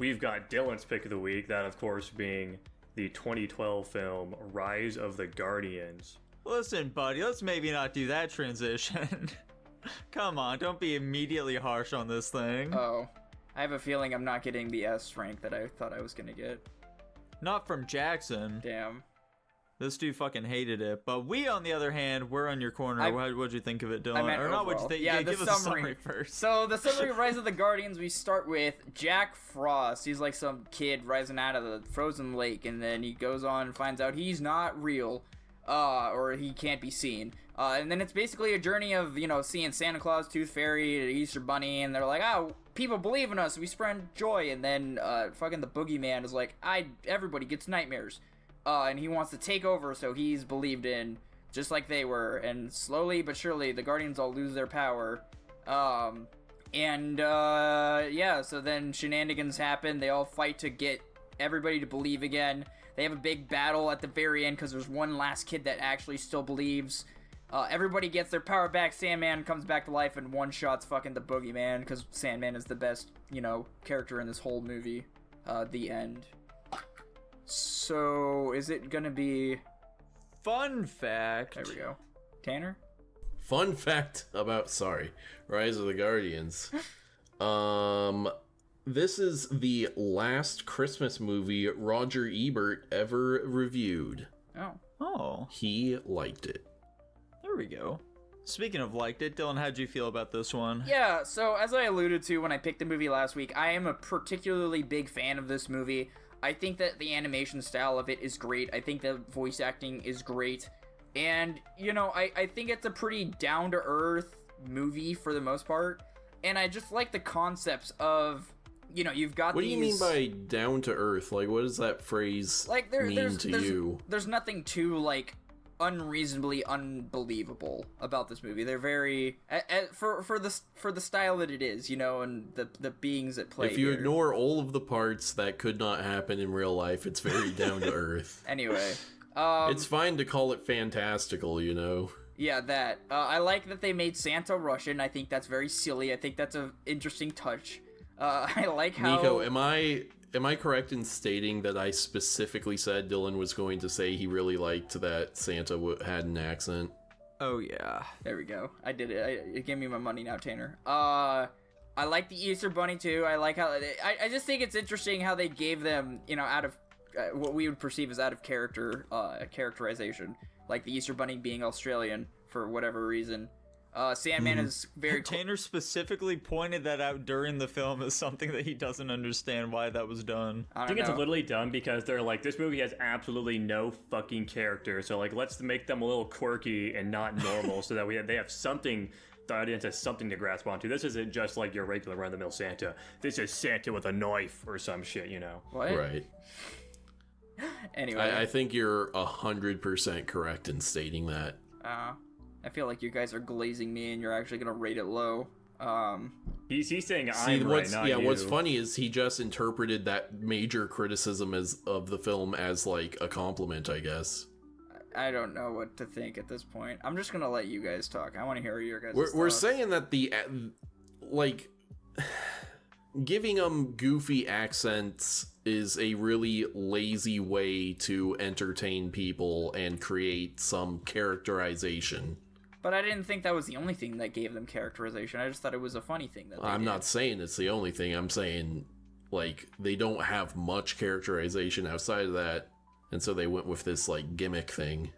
we've got Dylan's pick of the week, that of course being the 2012 film Rise of the Guardians. Listen, buddy, let's maybe not do that transition. Come on, don't be immediately harsh on this thing. Oh, I have a feeling I'm not getting the S rank that I thought I was gonna get. Not from Jackson. Damn. This dude fucking hated it. But we, on the other hand, we're on your corner. What'd you think of it, Dylan? I meant or not what'd you overall. think? Yeah, give the us a summary first. So, the summary of Rise of the Guardians, we start with Jack Frost. He's like some kid rising out of the frozen lake, and then he goes on and finds out he's not real, or he can't be seen. And then it's basically a journey of, seeing Santa Claus, Tooth Fairy, Easter Bunny, and they're like, oh, people believe in us, we spread joy, and then fucking the boogeyman is like, everybody gets nightmares. And he wants to take over, so he's believed in, just like they were. And slowly but surely, the Guardians all lose their power. So then shenanigans happen. They all fight to get everybody to believe again. They have a big battle at the very end, because there's one last kid that actually still believes. Everybody gets their power back. Sandman comes back to life and one-shots fucking the boogeyman, because Sandman is the best, character in this whole movie. The end. So, is it gonna be... Fun fact. There we go. Tanner? Fun fact about, Rise of the Guardians. This is the last Christmas movie Roger Ebert ever reviewed. Oh. He liked it. There we go. Speaking of liked it, Dylan, how'd you feel about this one? Yeah, so as I alluded to when I picked the movie last week, I am a particularly big fan of this movie. I think that the animation style of it is great. I think the voice acting is great. And, I think it's a pretty down-to-earth movie for the most part. And I just like the concepts of, you've got What do you mean by down-to-earth? Like, what does that phrase mean to you? There's nothing too, unreasonably unbelievable about this movie. They're very for the style that it is, and the beings that play. If you ignore all of the parts that could not happen in real life, it's very down to earth. Anyway, it's fine to call it fantastical, Yeah, that. I like that they made Santa Russian. I think that's very silly. I think that's an interesting touch. I like how... Nico, am I correct in stating that I specifically said Dylan was going to say he really liked that Santa had an accent? Oh, yeah. There we go. I did it. It gave me my money now, Tanner. I like the Easter Bunny, too. I like how... I just think it's interesting how they gave them, out of... what we would perceive as out of character, characterization. Like the Easter Bunny being Australian, for whatever reason. Sandman is very... Tanner specifically pointed that out during the film as something that he doesn't understand why that was done. I think it's literally done because they're like, this movie has absolutely no fucking character, so let's make them a little quirky and not normal so that they have something, the audience has something to grasp onto. This isn't just like your regular run-of-the-mill Santa. This is Santa with a knife or some shit, What? Right. Anyway. I think you're 100% correct in stating that. I feel like you guys are glazing me and you're actually going to rate it low. He's saying I'm right, not you. What's funny is he just interpreted that major criticism of the film as a compliment, I guess. I don't know what to think at this point. I'm just going to let you guys talk. I want to hear your guys' We're saying that giving them goofy accents is a really lazy way to entertain people and create some characterization. But I didn't think that was the only thing that gave them characterization. I just thought it was a funny thing that I'm not saying it's the only thing. I'm saying, they don't have much characterization outside of that, and so they went with this, gimmick thing.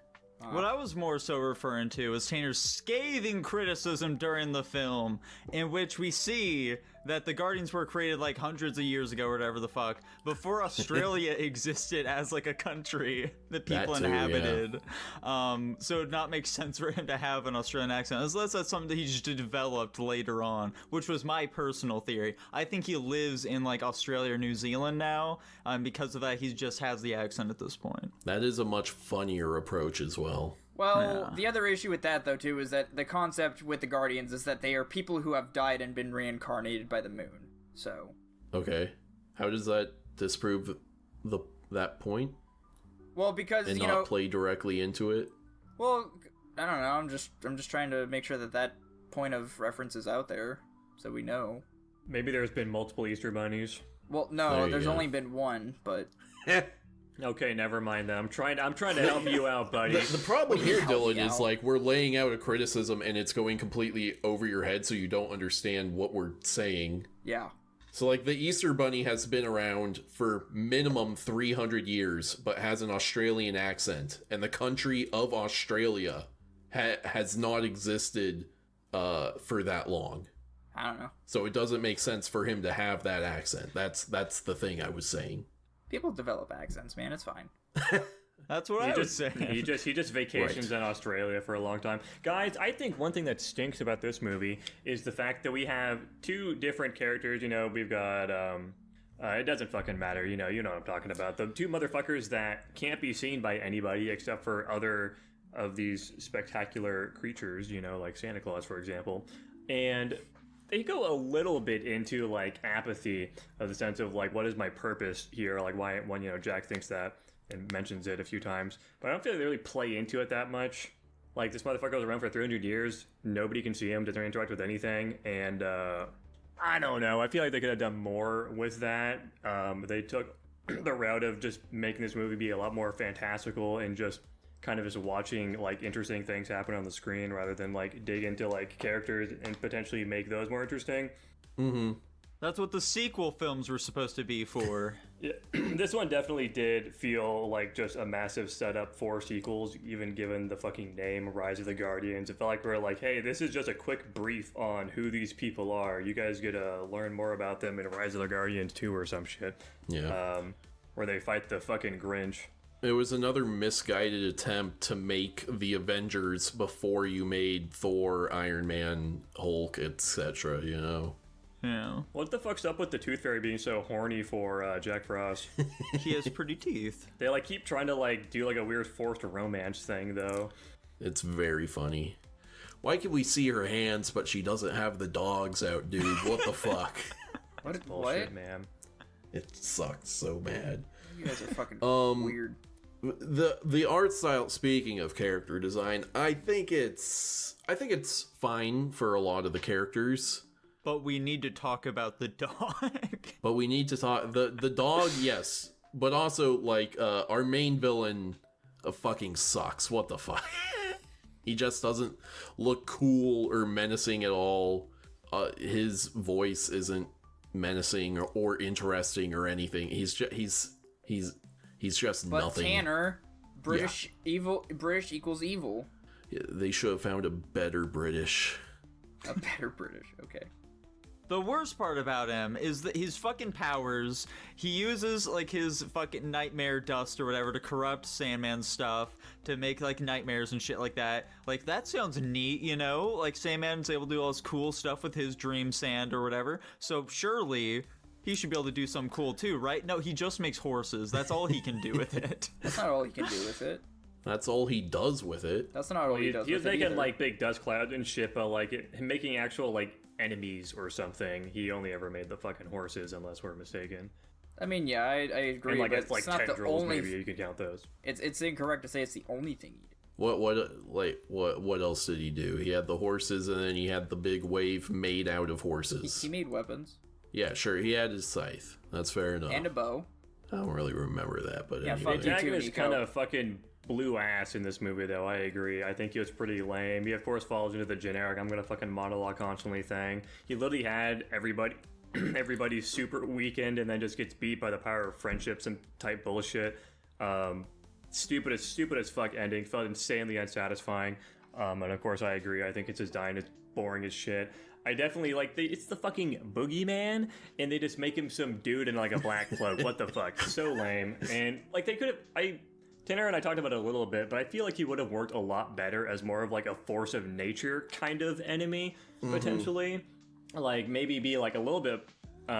What I was more so referring to is Tanner's scathing criticism during the film, in which we see that the Guardians were created hundreds of years ago or whatever the fuck, before Australia existed as a country that people inhabited. Yeah. So it would not make sense for him to have an Australian accent, unless that's something that he just developed later on, which was my personal theory. I think he lives in Australia or New Zealand now, because of that he just has the accent at this point. That is a much funnier approach as well. Well, The other issue with that, though, too, is that the concept with the Guardians is that they are people who have died and been reincarnated by the moon. So... Okay. How does that disprove that point? Well, because, and not play directly into it? Well, I don't know. I'm just trying to make sure that point of reference is out there, so we know. Maybe there's been multiple Easter bunnies. Well, There no, you there's go. only been one, but Okay, never mind then. I'm trying to help you out, buddy. The problem here, help Dylan, me is out. like we're laying out a criticism and it's going completely over your head, so you don't understand what we're saying. yeah. So, like, the Easter Bunny has been around for minimum 300 years, but has an Australian accent. And the country of Australia has not existed for that long. I don't know. So it doesn't make sense for him to have that accent. That's the thing I was saying. People develop accents, man. It's fine. That's what I was saying. He just vacations in Australia for a long time. Guys, I think one thing that stinks about this movie is the fact that we have two different characters. You know, we've got it doesn't fucking matter. You know what I'm talking about. The two motherfuckers that can't be seen by anybody except for other of these spectacular creatures. You know, like Santa Claus, for example, and they go a little bit into like apathy of the sense of like, what is my purpose here? Like, why when Jack thinks that and mentions it a few times, but I don't feel like they really play into it that much. Like, this motherfucker goes around for 300 years, nobody can see him, doesn't interact with anything, and I don't know. I feel like they could have done more with that. They took the route of just making this movie be a lot more fantastical and just kind of just watching like interesting things happen on the screen rather than like dig into like characters and potentially make those more interesting. Mm-hmm. That's what the sequel films were supposed to be for. Yeah, this one definitely did feel like just a massive setup for sequels, even given the fucking name, Rise of the Guardians. It felt like we're like, hey, this is just a quick brief on who these people are. You guys get to learn more about them in Rise of the Guardians 2 or some shit. Yeah. Where they fight the fucking Grinch. It was another misguided attempt to make the Avengers before you made Thor, Iron Man, Hulk, etc., you know? Yeah. What the fuck's up with the Tooth Fairy being so horny for Jack Frost? He has pretty teeth. They like keep trying to like do like a weird forced romance thing though. It's very funny. Why can we see her hands, but she doesn't have the dogs out, dude? What the fuck? What? Bullshit, What? man. It sucks so bad. You guys are fucking weird. The art style, speaking of character design, I think it's fine for a lot of the characters. But we need to talk about the dog. But we need to talk the dog, yes, but also like our main villain fucking sucks. What the fuck? He just doesn't look cool or menacing at all. His voice isn't menacing or interesting or anything. He's just But nothing. Tanner, British equals evil. Yeah, they should have found a better British. A better British. Okay. The worst part about him is that his fucking powers, he uses like his fucking nightmare dust or whatever to corrupt Sandman's stuff to make like nightmares and shit like that. Like, that sounds neat, you know? Like, Sandman's able to do all this cool stuff with his dream sand or whatever. So surely he should be able to do something cool too, right? No, he just makes horses. That's all he can do with it. That's not all he can do with it. That's all he does with it. That's not all he does He was with it making either. like big dust clouds and shit, but like making actual like enemies or something. He only ever made the fucking horses, unless we're mistaken. I mean, yeah, I agree, And like but it's like not the tendrils, only. maybe you could count those. It's incorrect to say it's the only thing he did. What else did he do? He had the horses, and then he had the big wave made out of horses. He made weapons Yeah, sure. He had his scythe. That's fair enough. and a bow. I don't really remember that, but Yeah, anyway. fuck you. Jack too, is Nico. kind of fucking blue ass in this movie, though. I agree. I think he was pretty lame. He of course falls into the generic "I'm gonna fucking monologue constantly" thing. He literally had everybody's super weakened, and then just gets beat by the power of friendships and type bullshit. Stupid as fuck ending. Felt insanely unsatisfying. And of course, I agree. I think it's just dying. It's boring as shit. I definitely like it's the fucking boogeyman, and they just make him some dude in like a black cloak. What the fuck? So lame. And like they could have. Tanner and I talked about it a little bit, but I feel like he would have worked a lot better as more of like a force of nature kind of enemy, potentially. Like maybe be like a little bit, like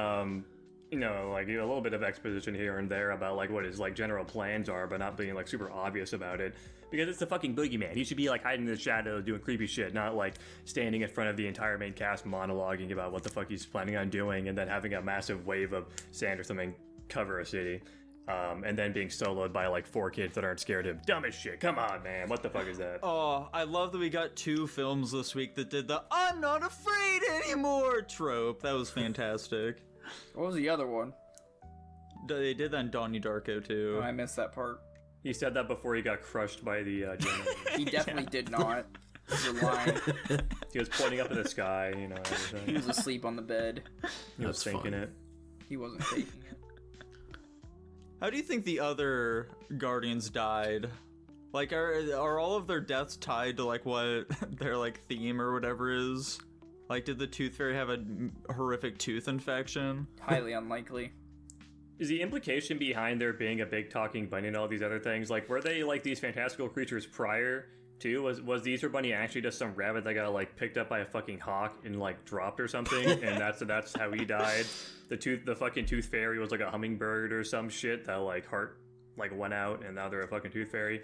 a little bit of exposition here and there about like what his like general plans are, but not being like super obvious about it. Because it's the fucking boogeyman. He should be like hiding in the shadows doing creepy shit, not like standing in front of the entire main cast monologuing about what the fuck he's planning on doing and then having a massive wave of sand or something cover a city. and then being soloed by like 4 kids that aren't scared of him. Dumb as shit. Come on, man. What the fuck is that? Oh, I love that we got 2 films this week that did the "I'm not afraid anymore" trope. That was fantastic. What was the other one? They did that in Donnie Darko too. Oh, I missed that part. He said that before he got crushed by the general. He definitely did not. You're lying. He was pointing up at the sky, you know, He everything. was asleep on the bed. He was That's thinking fun. it. He wasn't faking it. How do you think the other Guardians died? Like, are all of their deaths tied to like what their like theme or whatever is? Like, did the Tooth Fairy have a horrific tooth infection? Highly unlikely. Is the implication behind there being a big talking bunny and all these other things, like, were they like these fantastical creatures prior to? Was the Easter Bunny actually just some rabbit that got like picked up by a fucking hawk and like dropped or something, and that's how he died? The fucking Tooth Fairy was like a hummingbird or some shit that like heart like went out, and now they're a fucking Tooth Fairy.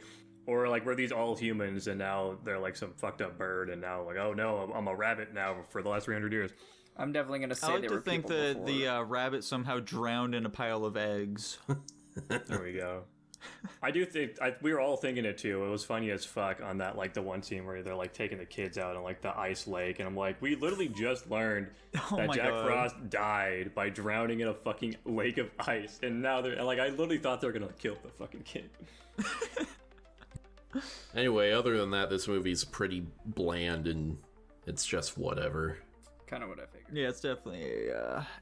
Or like, were these all humans and now they're like some fucked up bird, and now like, oh no, I'm a rabbit now for the last 300 years. I'm definitely gonna say I like they to were think people that before. the rabbit somehow drowned in a pile of eggs. There we go. I do think we were all thinking it too. It was funny as fuck on that, like the one scene where they're like taking the kids out on like the ice lake, and I'm like, we literally just learned Oh that my Jack God. Frost died by drowning in a fucking lake of ice, and now they're like, I literally thought they were gonna kill the fucking kid. Anyway, other than that, this movie's pretty bland and it's just whatever. Kind of what I figured. Yeah, it's definitely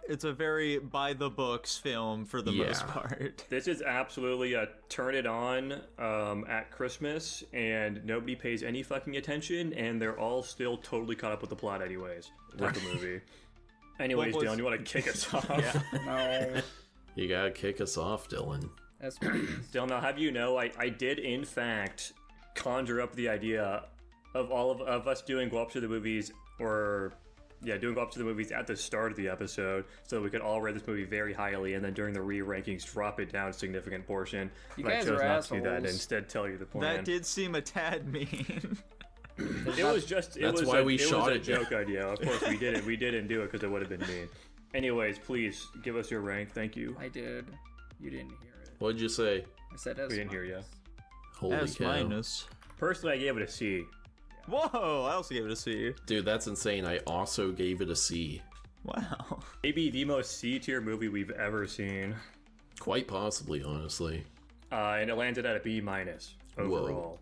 it's a very by the books film for the most Yeah. part. This is absolutely a turn it on at Christmas, and nobody pays any fucking attention, and they're all still totally caught up with the plot anyways with the movie. Anyways, What was- Dylan, you want to kick us off? Yeah. No, You gotta kick us off, Dylan. that's pretty. Still, now, have you know, I did in fact conjure up the idea of all of us doing Go Up to the Movies, doing Go Up to the Movies at the start of the episode, so we could all rate this movie very highly, and then during the re-rankings drop it down a significant portion. You But guys I chose are not to do that and assholes. instead tell you the plan. That did seem a tad mean. It was just. That's why we it shot was a it. joke idea. Of course, we didn't. We didn't do it because it would have been mean. Anyways, please give us your rank. Thank you. I did. You didn't hear it. What'd you say? I said S. We didn't hear ya. Holy S cow. minus. Personally, I gave it a C. Whoa! I also gave it a C. Dude, that's insane. I also gave it a C. Wow. Maybe the most C-tier movie we've ever seen. Quite possibly, honestly. And it landed at a B minus overall.